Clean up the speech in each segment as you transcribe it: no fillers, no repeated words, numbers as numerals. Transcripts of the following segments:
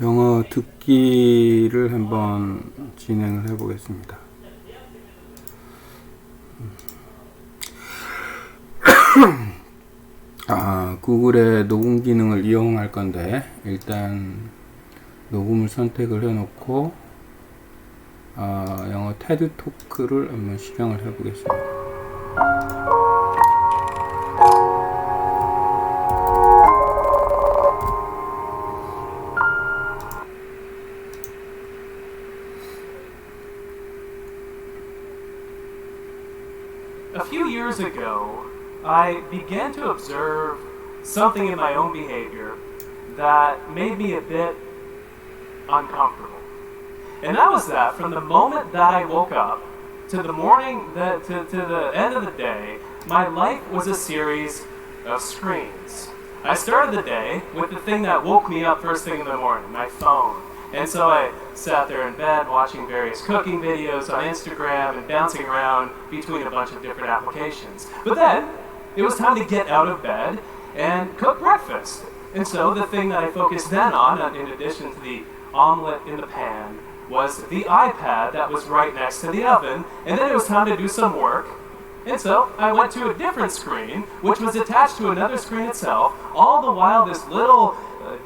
영어 듣기를 한번 진행을 해보겠습니다. 구글의 녹음 기능을 이용할 건데 일단 녹음을 선택을 해놓고 영어 테드 토크를 한번 실행을 해보겠습니다. A few years ago, I began to observe something in my own behavior that made me a bit uncomfortable. And that was that from the moment that I woke up to the morning, to the end of the day, my life was a series of screens. I started the day with the thing that woke me up first thing in the morning, my phone. And so I sat there in bed watching various cooking videos on Instagram and bouncing around between a bunch of different applications. But then, it was time to get out of bed and cook breakfast. And so the thing that I focused then on, in addition to the omelet in the pan, was the iPad that was right next to the oven. And then it was time to do some work. And so I went to a different screen, which was attached to another screen itself. All the while this little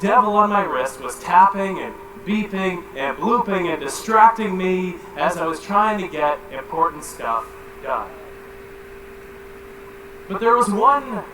devil on my wrist was tapping and beeping and blooping and distracting me as I was trying to get important stuff done. But there was one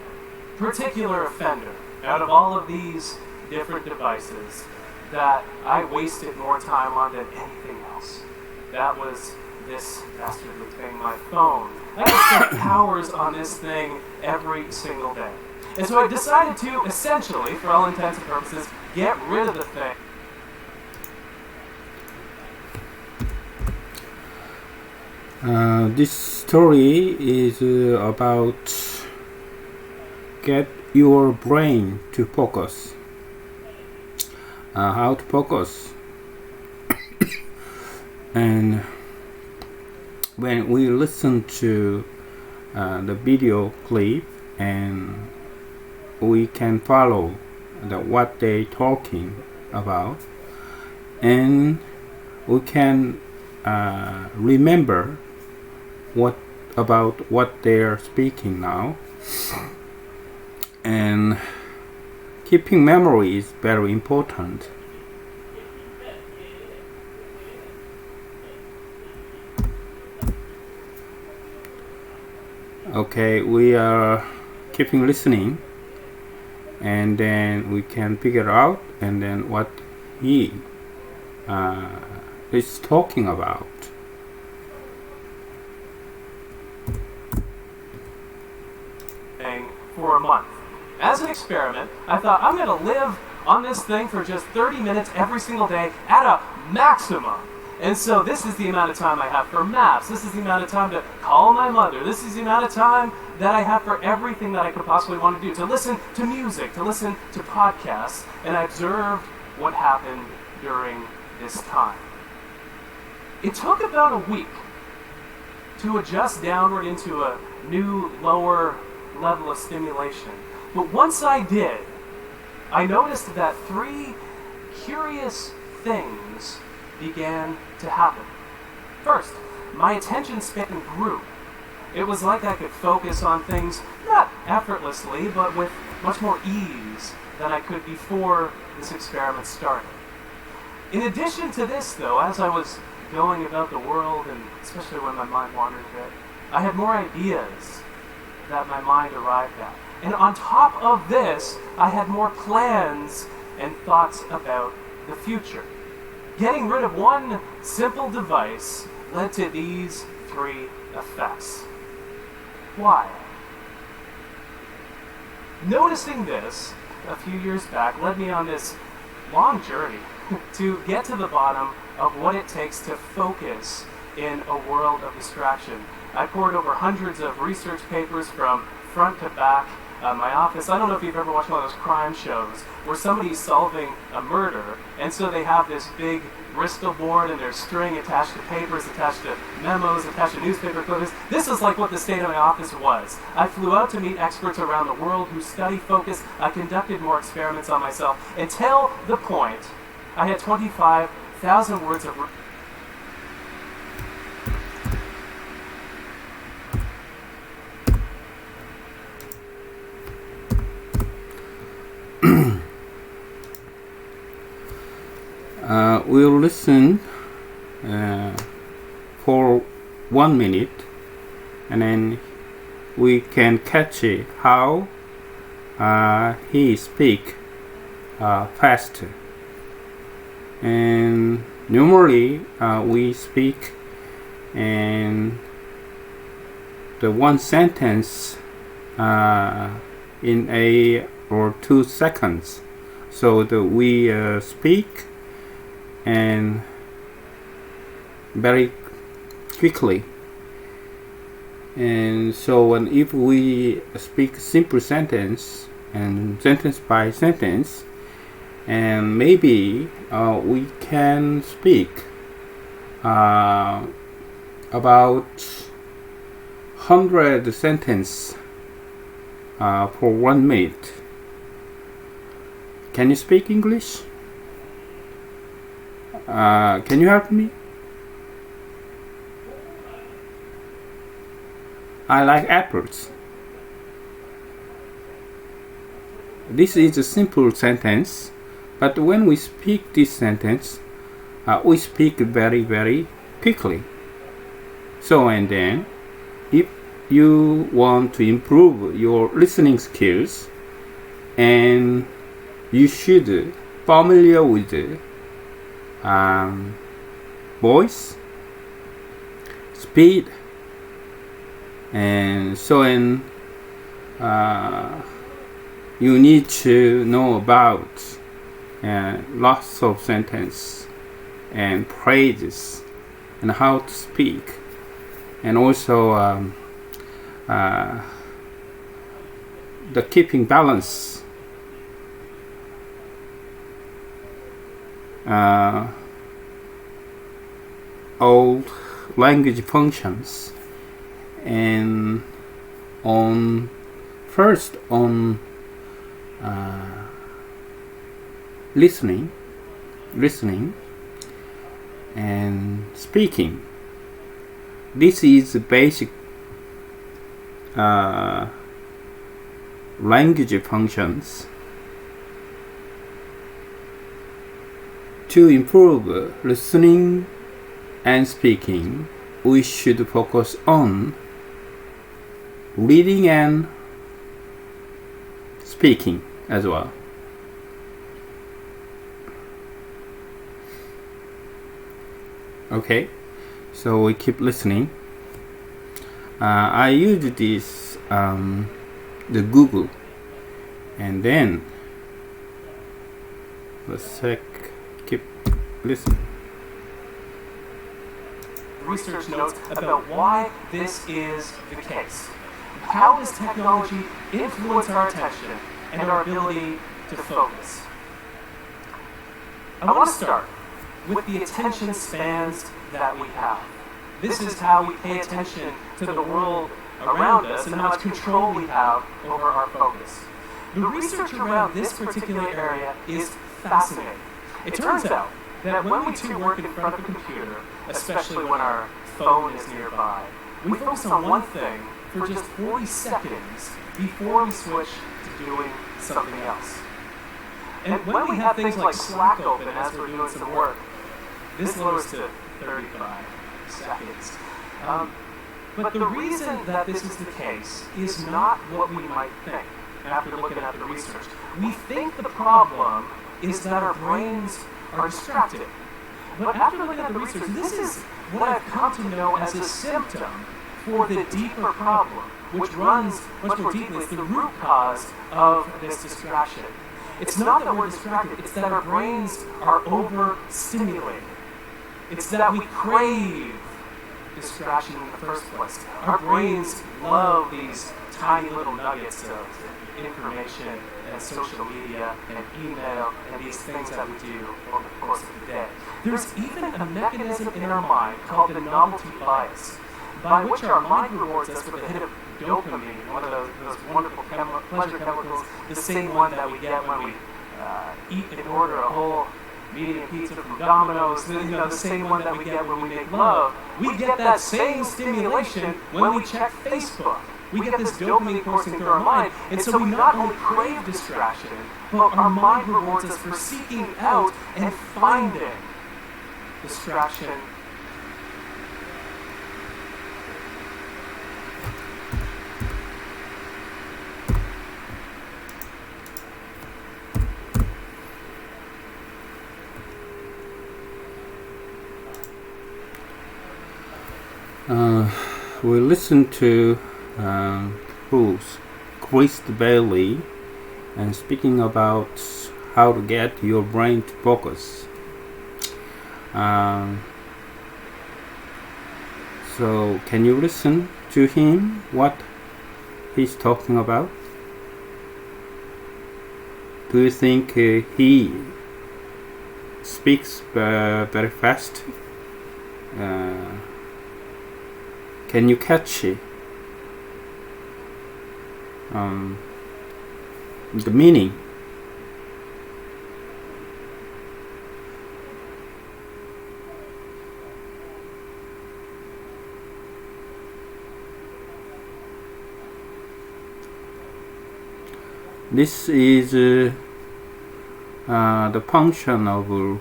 particular offender out of all of these different devices that I wasted more time on than anything else. That was this dastardly thing, my phone. I would spend hours on this thing every single day. And so I decided to essentially, for all intents and purposes, get rid of the thing. This story is about get your brain to focus. How to focus. And when we listen to the video clip and we can follow what they talking about, and we can remember what they're speaking now, and keeping memory is very important. Okay, we are keeping listening, and then we can figure out and then what he is talking about. For a month. As an experiment, I thought I'm going to live on this thing for just 30 minutes every single day at a maximum. And so this is the amount of time I have for maps. This is the amount of time to call my mother. This is the amount of time that I have for everything that I could possibly want to do. To listen to music, to listen to podcasts. And I observed what happened during this time. It took about a week to adjust downward into a new, lower level of stimulation. But once I did, I noticed that three curious things began to happen. First, my attention span grew. It was like I could focus on things not effortlessly, but with much more ease than I could before this experiment started. In addition to this, though, as I was going about the world, and especially when my mind wandered a bit, I had more ideas that my mind arrived at. And on top of this, I had more plans and thoughts about the future. Getting rid of one simple device led to these three effects. Why? Noticing this a few years back led me on this long journey to get to the bottom of what it takes to focus in a world of distraction. I poured over hundreds of research papers from front to back. My office, I don't know if you've ever watched one of those crime shows where somebody's solving a murder, and so they have this big Bristol board and there's string attached to papers, attached to memos, attached to newspaper clippings. This is like what the state of my office was. I flew out to meet experts around the world who study focus. I conducted more experiments on myself until the point I had 25,000 words of we'll listen for 1 minute, and then we can catch how he speak faster. And normally we speak and the one sentence in a or 2 seconds, so that we speak and very quickly. And so if we speak simple sentence and sentence by sentence, and maybe we can speak about 100 sentences for 1 minute. Can you speak English? Can you help me? I like apples. This is a simple sentence, but when we speak this sentence, we speak very, very quickly. So, and then, if you want to improve your listening skills, and you should familiar with voice, speed, and so on. You need to know about lots of sentences and phrases and how to speak, and also the keeping balance, all language functions, and on listening and speaking. This is the basic language functions. To improve listening and speaking, we should focus on reading and speaking as well. Okay, so we keep listening. I use this the Google, and then let's keep listening. Research notes about why this is the case. How does technology influence our attention and our ability to focus? I want to start with the attention spans that we have. This is how we pay attention to the world around us and how much control we have over our focus. The research around this particular area is fascinating. It turns out that when we two work in front of a computer, especially when our phone is nearby, we focus on one thing for just 40 seconds before we switch to doing something else. And when we have things like Slack open as we're doing some work, this lowers to 35 seconds. But the reason that this is the case is not what we might think after looking at the research. We think the problem is that our brains are distracted. But after looking at the research, this is what I've come to know as a symptom for the deeper problem, which runs much more deeply. It's the root cause of this distraction. It's not that we're distracted, it's that our brains are overstimulated. It's that we crave distraction in the first place. Our brains love these tiny little nuggets of information and social media and email and these things that we do over the course of the day. There's even a mechanism in our mind called the novelty bias, by which our mind rewards us with a hit of dopamine, one of those wonderful pleasure chemicals, the same one that we get when we eat and order a whole eating a pizza from Domino's, the same one that we get when we make love, we get that same stimulation when we check Facebook. We get this dopamine coursing through our mind, and so we not only crave distraction, but our mind rewards us for seeking out and finding distraction. We listened to Chris Bailey and speaking about how to get your brain to focus. So can you listen to him, what he's talking about? Do you think he speaks very fast? Can you catch the meaning? This is the function of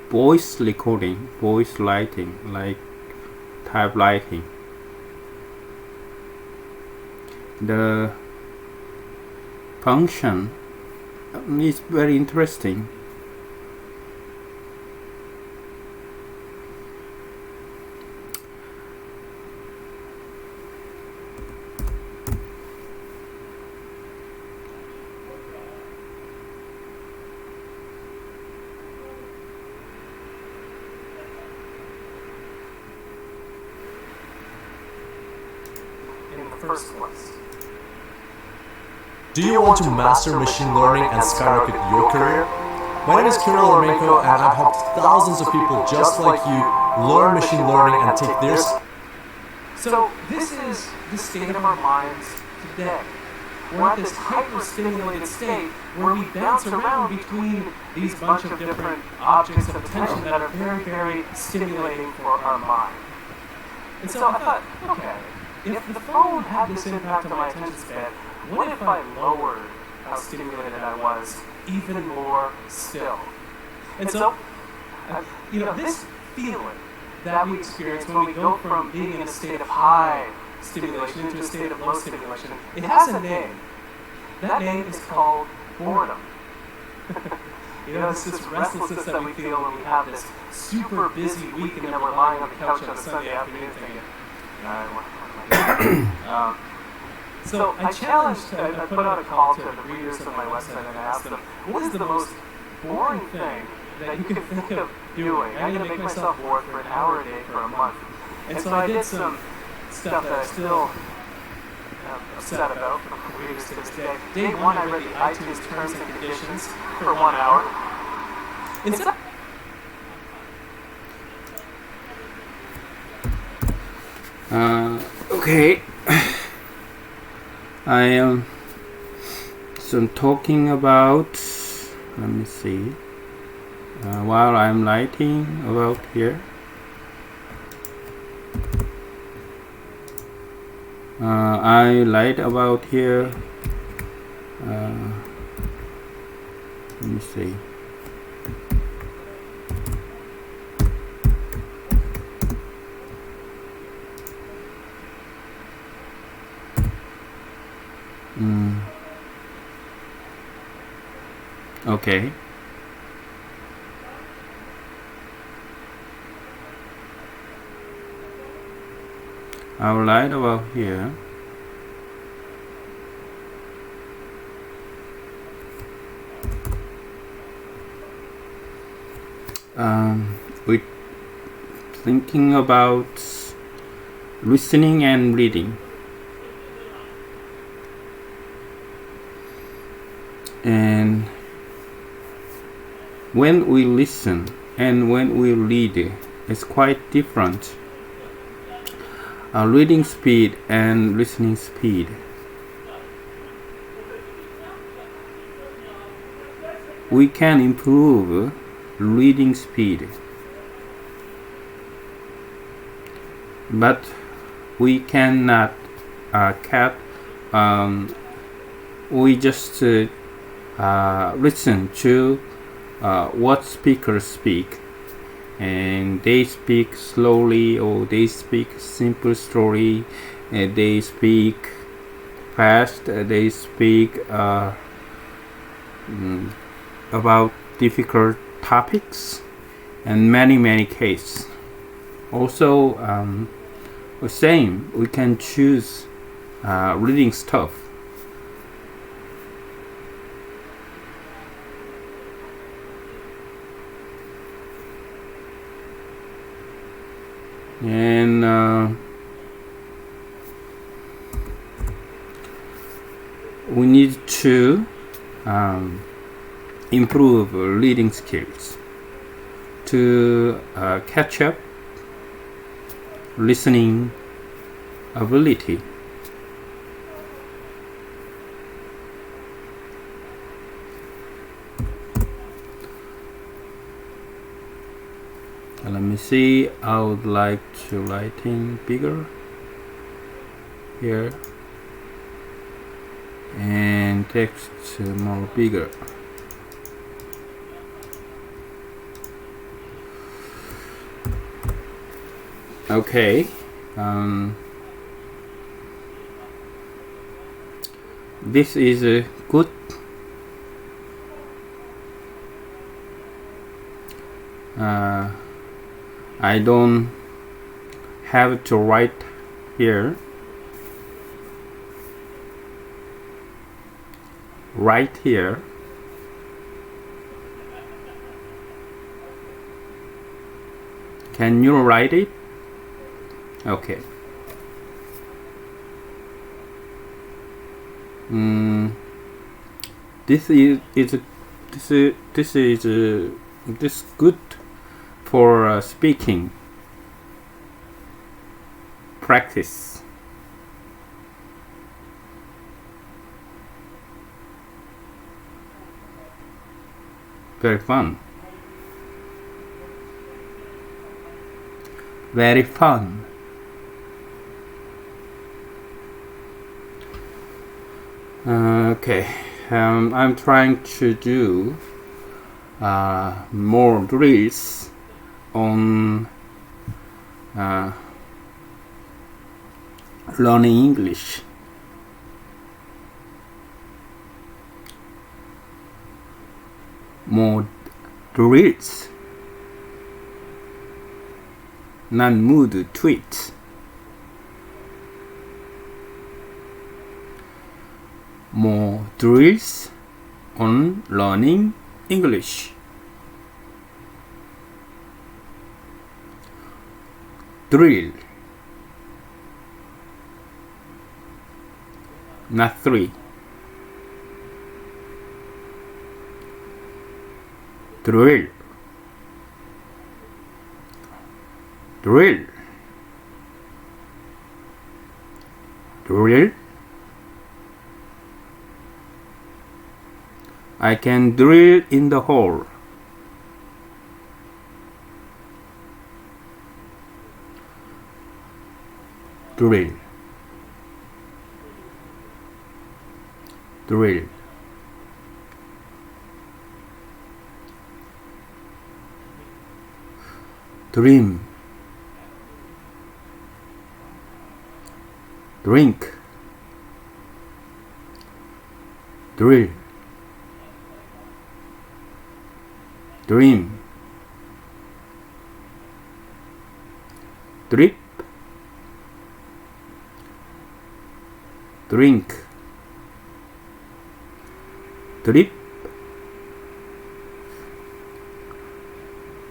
voice recording, voice writing, like typewriting. The function is very interesting. In the first place. Do you want to master machine learning and skyrocket your career? My name is Kirill Ermenko, and I've helped thousands of people just like you learn machine learning and take their... So this is the state of our minds today. We're at this hyper-stimulated state where we bounce around between these bunch of different objects of attention that are very, very stimulating for our mind. And so I thought, okay, if the phone had this impact on my attention span, what if I lowered how stimulated I was even more still? And so, this feeling that we experience when we go from being in a state of high stimulation into a state of low stimulation, it has a name. That name is called boredom. It's this restlessness that we feel when we have this super busy week and then we're lying on the couch on a Sunday afternoon thinking, so I put out a call to the readers of my website and I asked them, what is the most boring thing that you can think of doing? I'm going to make myself bored for an hour a day for a month. And so I did some stuff that I still am upset about from readers to this day. Day one, I read the iTunes terms and conditions for 1 hour. Instead Okay. I am talking about, let me see, while I'm writing about here, I write about here, let me see. Okay. I'll write about here. We're thinking about listening and reading. And when we listen and when we read, it's quite different. Reading speed and listening speed. we can improve reading speed, but we cannot we just listen to what speakers speak, and they speak slowly, or they speak simple story, and they speak fast, they speak about difficult topics, and many cases. Also, same, we can choose reading stuff. And we need to improve reading skills to catch up listening ability. Let me see, I would like to write in bigger here and text more bigger. Okay, this is good. I don't have to write here. Right here. Can you write it? Okay. This is good for speaking practice. Very fun. Very fun. Okay, I'm trying to do more drills on learning English. More drills, non-mood tweets. More drills on learning English. Drill, not three. Drill, drill, drill. I can drill in the hole. Drill, drill. Dream, drink, drill, dream, drip, drink, drip,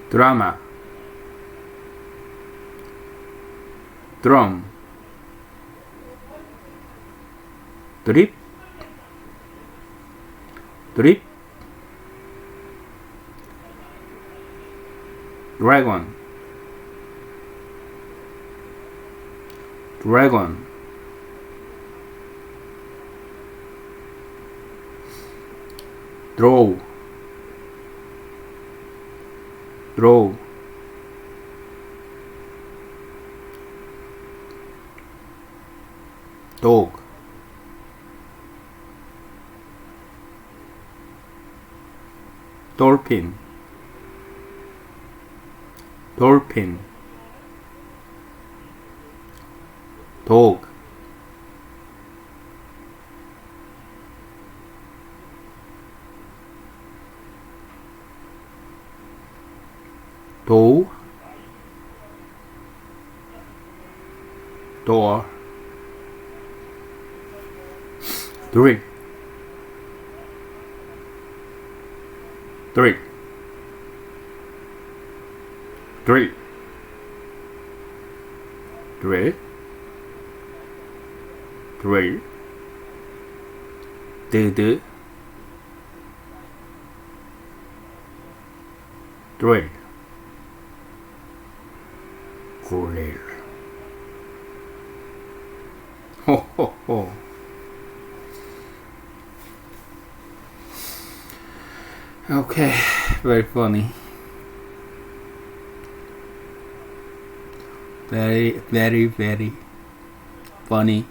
drama, drum, drip, drip, dragon, dragon, draw, Draw. Dog. Dolphin. Dolphin. Dog. Door. Door. Drill. Drill. Drill. Drill. Drill. Drill. Drill. Grill. Ho ho ho. Okay, very funny. Very, very, very funny.